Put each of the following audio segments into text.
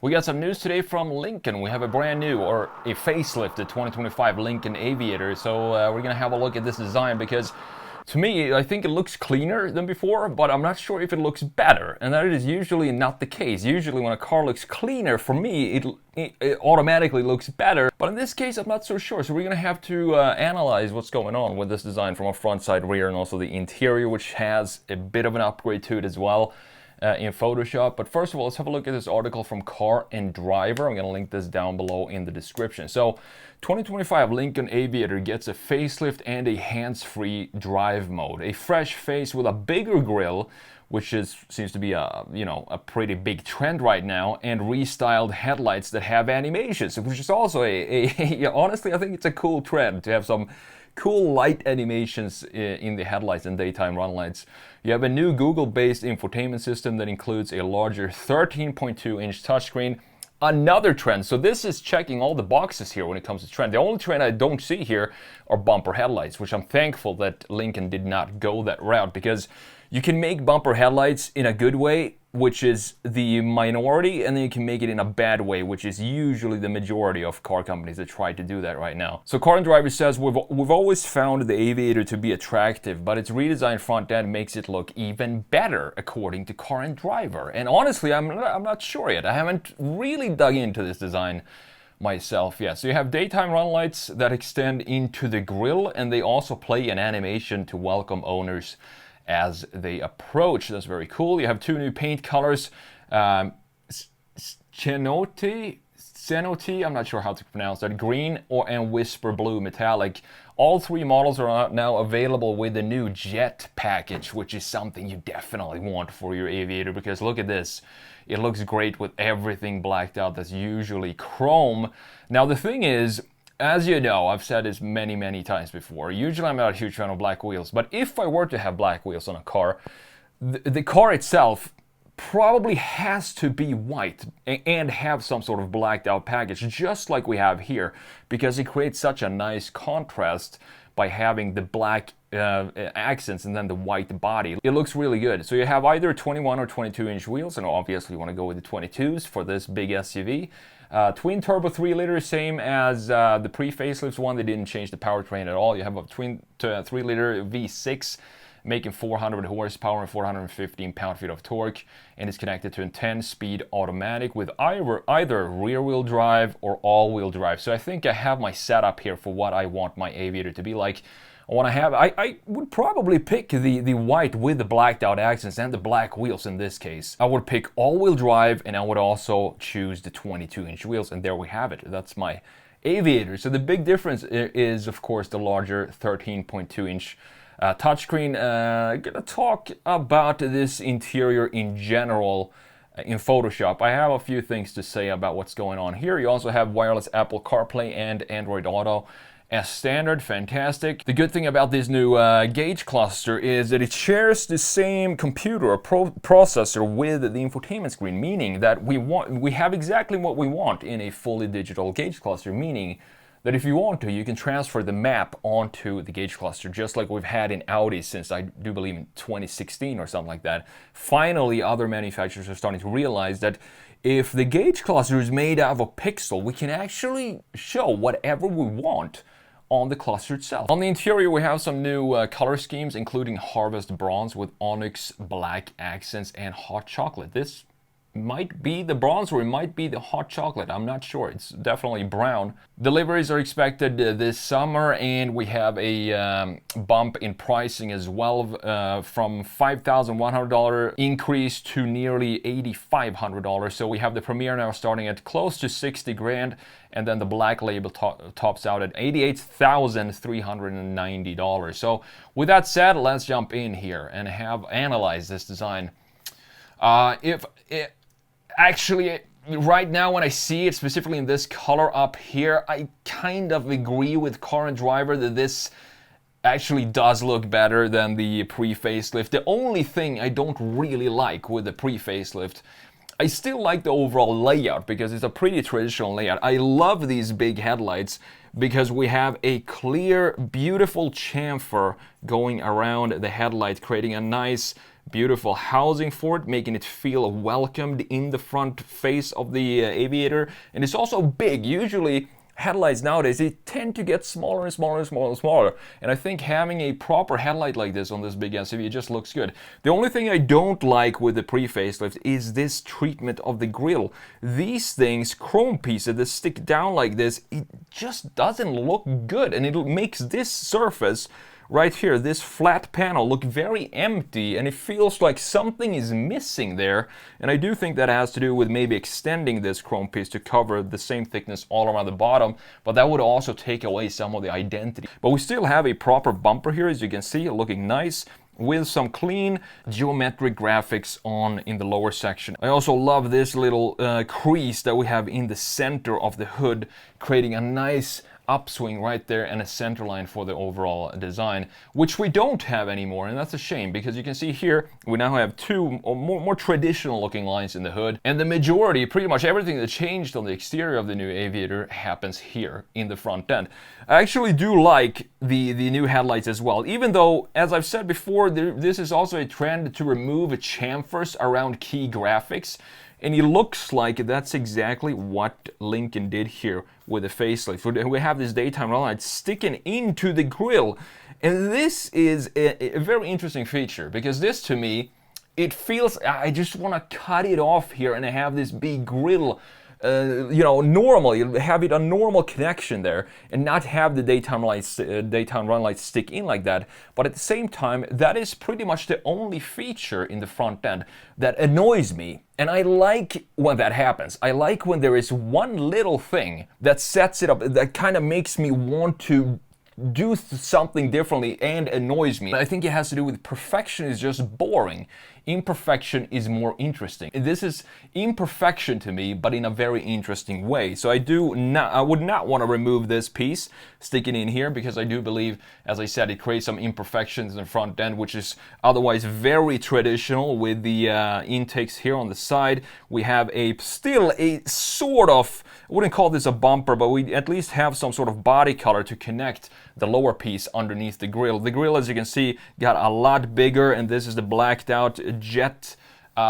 We got some news today from Lincoln. We have a brand new, or a facelift, the 2025 Lincoln Aviator. So we're gonna have a look at this design because to me, I think it looks cleaner than before, but I'm not sure if it looks better. And that is usually not the case. Usually when a car looks cleaner, for me, it automatically looks better. But in this case, I'm not so sure. So we're gonna have to analyze what's going on with this design from a front, side, rear, and also the interior, which has a bit of an upgrade to it as well. In Photoshop. But first of all, let's have a look at this article from Car and Driver. I'm going to link this down below in the description. So 2025 Lincoln Aviator gets a facelift and a hands-free drive mode. A fresh face with a bigger grille, which seems to be a pretty big trend right now, and restyled headlights that have animations, which is also honestly, I think it's a cool trend to have some cool light animations in the headlights and daytime run lights. You have a new Google-based infotainment system that includes a larger 13.2-inch touchscreen. Another trend. So this is checking all the boxes here when it comes to trend. The only trend I don't see here are bumper headlights, which I'm thankful that Lincoln did not go that route, because you can make bumper headlights in a good way, which is the minority, and then you can make it in a bad way, which is usually the majority of car companies that try to do that right now. So Car and Driver says, we've always found the Aviator to be attractive, but its redesigned front end makes it look even better, according to Car and Driver. And honestly, I'm not sure yet. I haven't really dug into this design myself yet. So you have daytime run lights that extend into the grille, and they also play an animation to welcome owners as they approach. That's very cool. You have two new paint colors, Cenote, I'm not sure how to pronounce that, green and Whisper Blue Metallic. All three models are now available with the new Jet package, which is something you definitely want for your Aviator, because look at this. It looks great with everything blacked out. That's usually chrome. Now the thing is, as you know, I've said this many times before, usually I'm not a huge fan of black wheels, but if I were to have black wheels on a car, the car itself probably has to be white and have some sort of blacked out package, just like we have here, because it creates such a nice contrast by having the black accents and then the white body. It looks really good. So you have either 21 or 22-inch wheels, and obviously you want to go with the 22s for this big SUV. Twin turbo 3-liter, same as the pre-facelifts one. They didn't change the powertrain at all. You have a twin 3-liter V6 making 400 horsepower and 415 pound-feet of torque, and it's connected to a 10-speed automatic with either rear-wheel drive or all-wheel drive. So I think I have my setup here for what I want my Aviator to be like. I would probably pick the white with the blacked out accents and the black wheels in this case. I would pick all-wheel drive, and I would also choose the 22-inch wheels, and there we have it. That's my Aviator. So the big difference is, of course, the larger 13.2-inch touchscreen. I'm gonna talk about this interior in general in Photoshop. I have a few things to say about what's going on here. You also have wireless Apple CarPlay and Android Auto as standard. Fantastic. The good thing about this new gauge cluster is that it shares the same computer or processor with the infotainment screen, meaning that we have exactly what we want in a fully digital gauge cluster, meaning that if you want to, you can transfer the map onto the gauge cluster, just like we've had in Audi since, I do believe, in 2016 or something like that. Finally, other manufacturers are starting to realize that if the gauge cluster is made out of a pixel, we can actually show whatever we want on the cluster itself. On the interior, we have some new color schemes, including Harvest Bronze with Onyx Black accents and Hot Chocolate. This might be the bronze, or it might be the hot chocolate. I'm not sure. It's definitely brown. Deliveries are expected this summer, and we have a bump in pricing as well, from $5,100 increase to nearly $8,500. So we have the Premier now starting at close to 60 grand, and then the Black Label tops out at $88,390. So with that said, let's jump in here and analyze this design. Actually, right now when I see it, specifically in this color up here, I kind of agree with Car and Driver that this actually does look better than the pre-facelift. The only thing I don't really like with the pre-facelift, I still like the overall layout because it's a pretty traditional layout. I love these big headlights because we have a clear, beautiful chamfer going around the headlight, creating a nice beautiful housing for it, making it feel welcomed in the front face of the Aviator. And it's also big. Usually headlights nowadays, they tend to get smaller and smaller and smaller and smaller. And I think having a proper headlight like this on this big SUV, it just looks good. The only thing I don't like with the pre-facelift is this treatment of the grille. These things, chrome pieces that stick down like this, it just doesn't look good. And it makes this surface right here, this flat panel, look very empty, and it feels like something is missing there. And I do think that has to do with maybe extending this chrome piece to cover the same thickness all around the bottom, but that would also take away some of the identity. But we still have a proper bumper here, as you can see, looking nice, with some clean geometric graphics on in the lower section. I also love this little crease that we have in the center of the hood, creating a nice upswing right there and a center line for the overall design, which we don't have anymore, and that's a shame, because you can see here we now have two more traditional looking lines in the hood, and the majority, pretty much everything that changed on the exterior of the new Aviator happens here in the front end. I actually do like the new headlights as well, even though, as I've said before, this is also a trend to remove chamfers around key graphics. And it looks like that's exactly what Lincoln did here with the facelift. We have this daytime run light sticking into the grille. And this is a very interesting feature, because this, to me, it feels, I just want to cut it off here and have this big grille, you know, normally have it a normal connection there and not have the daytime run lights stick in like that. But at the same time, that is pretty much the only feature in the front end that annoys me. And I like when that happens. I like when there is one little thing that sets it up, that kind of makes me want to do something differently and annoys me. I think it has to do with perfection is just boring. Imperfection is more interesting. This is imperfection to me, but in a very interesting way. So I would not want to remove this piece, stick it in here, because I do believe, as I said, it creates some imperfections in the front end, which is otherwise very traditional with the intakes here on the side. We have still a sort of, I wouldn't call this a bumper, but we at least have some sort of body color to connect the lower piece underneath the grille. The grille, as you can see, got a lot bigger, and this is the blacked out jet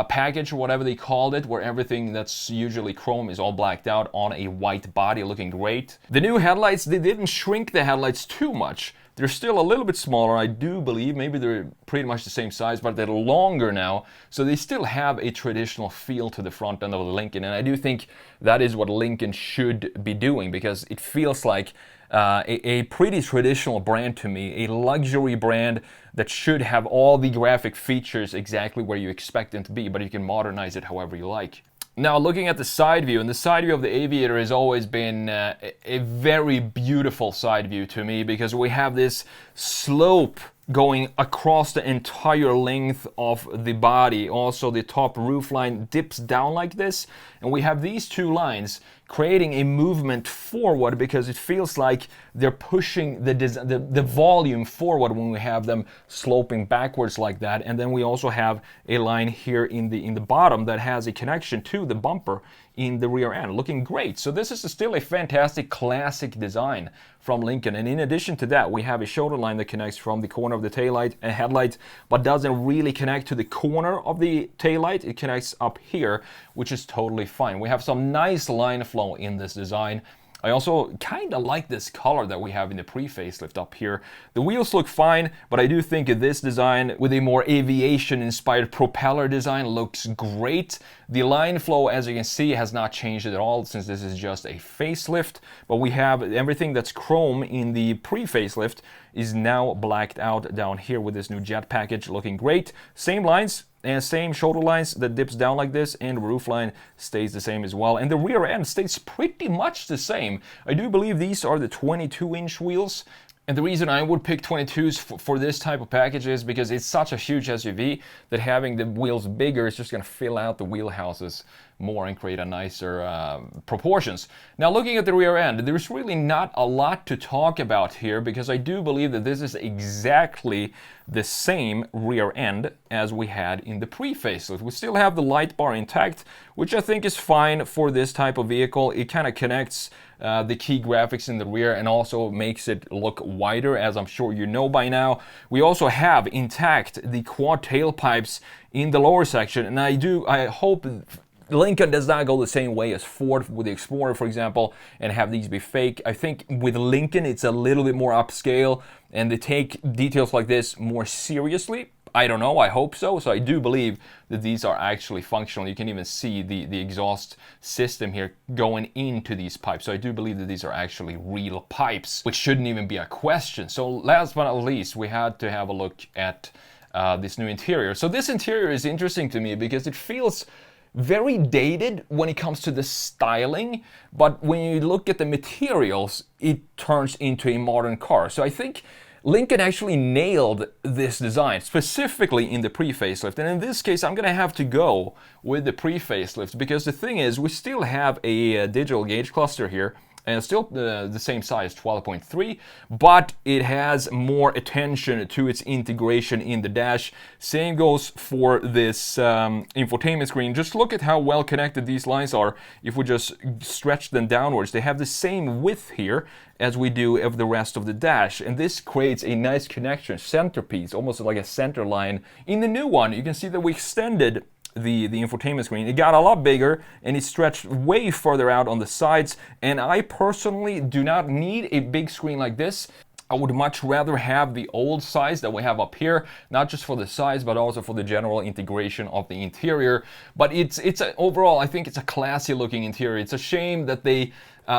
package, or whatever they called it, where everything that's usually chrome is all blacked out on a white body, looking great. The new headlights, they didn't shrink the headlights too much. They're still a little bit smaller, I do believe. Maybe they're pretty much the same size, but they're longer now. So they still have a traditional feel to the front end of the Lincoln. And I do think that is what Lincoln should be doing, because it feels like a pretty traditional brand to me, a luxury brand that should have all the graphic features exactly where you expect them to be, but you can modernize it however you like. Now, looking at the side view, and the side view of the Aviator has always been a very beautiful side view to me, because we have this slope going across the entire length of the body. Also, the top roof line dips down like this, and we have these two lines creating a movement forward, because it feels like they're pushing the volume forward when we have them sloping backwards like that. And then we also have a line here in the bottom that has a connection to the bumper in the rear end, looking great. So this is still a fantastic classic design from Lincoln. And in addition to that, we have a shoulder line that connects from the corner of the taillight and headlight, but doesn't really connect to the corner of the taillight. It connects up here, which is totally fine. We have some nice line flow in this design. I also kind of like this color that we have in the pre-facelift up here. The wheels look fine, but I do think this design with a more aviation-inspired propeller design looks great. The line flow, as you can see, has not changed at all since this is just a facelift, but we have everything that's chrome in the pre-facelift is now blacked out down here with this new jet package, looking great. Same lines and same shoulder lines that dips down like this, and roof line stays the same as well, and the rear end stays pretty much the same. I do believe these are the 22-inch wheels. And the reason I would pick 22s for this type of package is because it's such a huge SUV that having the wheels bigger is just going to fill out the wheelhouses more and create a nicer proportions. Now looking at the rear end, there's really not a lot to talk about here because I do believe that this is exactly the same rear end as we had in the pre-facelift. We still have the light bar intact, which I think is fine for this type of vehicle. It kind of connects the key graphics in the rear and also makes it look wider, as I'm sure you know by now. We also have intact the quad tailpipes in the lower section, and I hope Lincoln does not go the same way as Ford with the Explorer, for example, and have these be fake. I think with Lincoln it's a little bit more upscale and they take details like this more seriously. I don't know, I hope so. So I do believe that these are actually functional. You can even see the exhaust system here going into these pipes. So I do believe that these are actually real pipes, which shouldn't even be a question. So last but not least, we had to have a look at this new interior. So this interior is interesting to me because it feels very dated when it comes to the styling, but when you look at the materials, it turns into a modern car. So I think Lincoln actually nailed this design, specifically in the pre-facelift. And in this case, I'm going to have to go with the pre-facelift because the thing is, we still have a digital gauge cluster here. And still the same size, 12.3, but it has more attention to its integration in the dash. Same goes for this infotainment screen. Just look at how well connected these lines are. If we just stretch them downwards, they have the same width here as we do of the rest of the dash. And this creates a nice connection, centerpiece, almost like a center line. In the new one, you can see that we extended the infotainment screen. It got a lot bigger and it stretched way further out on the sides, and I personally do not need a big screen like this. I would much rather have the old size that we have up here, not just for the size, but also for the general integration of the interior. But overall, I think it's a classy looking interior. It's a shame that they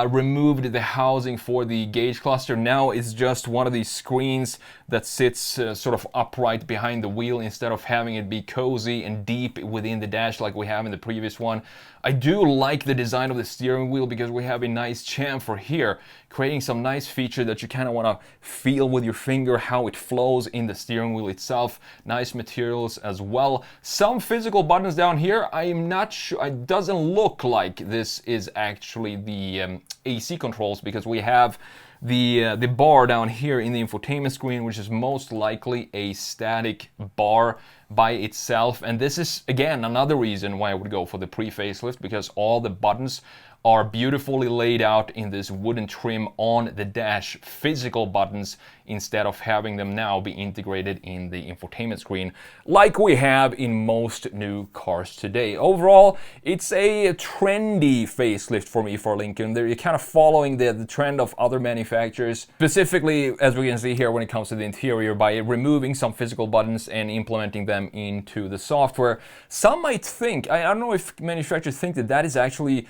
removed the housing for the gauge cluster. Now it's just one of these screens that sits sort of upright behind the wheel instead of having it be cozy and deep within the dash like we have in the previous one. I do like the design of the steering wheel because we have a nice chamfer here, creating some nice feature that you kind of want to feel with your finger how it flows in the steering wheel itself. Nice materials as well. Some physical buttons down here. I am not sure. It doesn't look like this is actually the AC controls because we have the bar down here in the infotainment screen, which is most likely a static bar by itself. And this is again another reason why I would go for the pre-facelift, because all the buttons are beautifully laid out in this wooden trim on the dash, physical buttons, instead of having them now be integrated in the infotainment screen like we have in most new cars today. Overall, it's a trendy facelift for me for Lincoln. They're kind of following the trend of other manufacturers, specifically as we can see here when it comes to the interior, by removing some physical buttons and implementing them into the software. Some might think, I don't know if manufacturers think that that is actually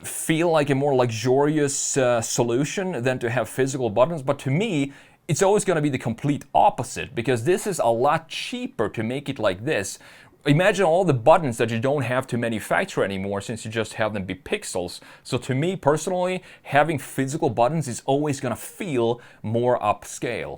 feel like a more luxurious solution than to have physical buttons, but to me it's always going to be the complete opposite, because this is a lot cheaper to make it like this. Imagine all the buttons that you don't have to manufacture anymore, since you just have them be pixels. So to me personally, having physical buttons is always going to feel more upscale.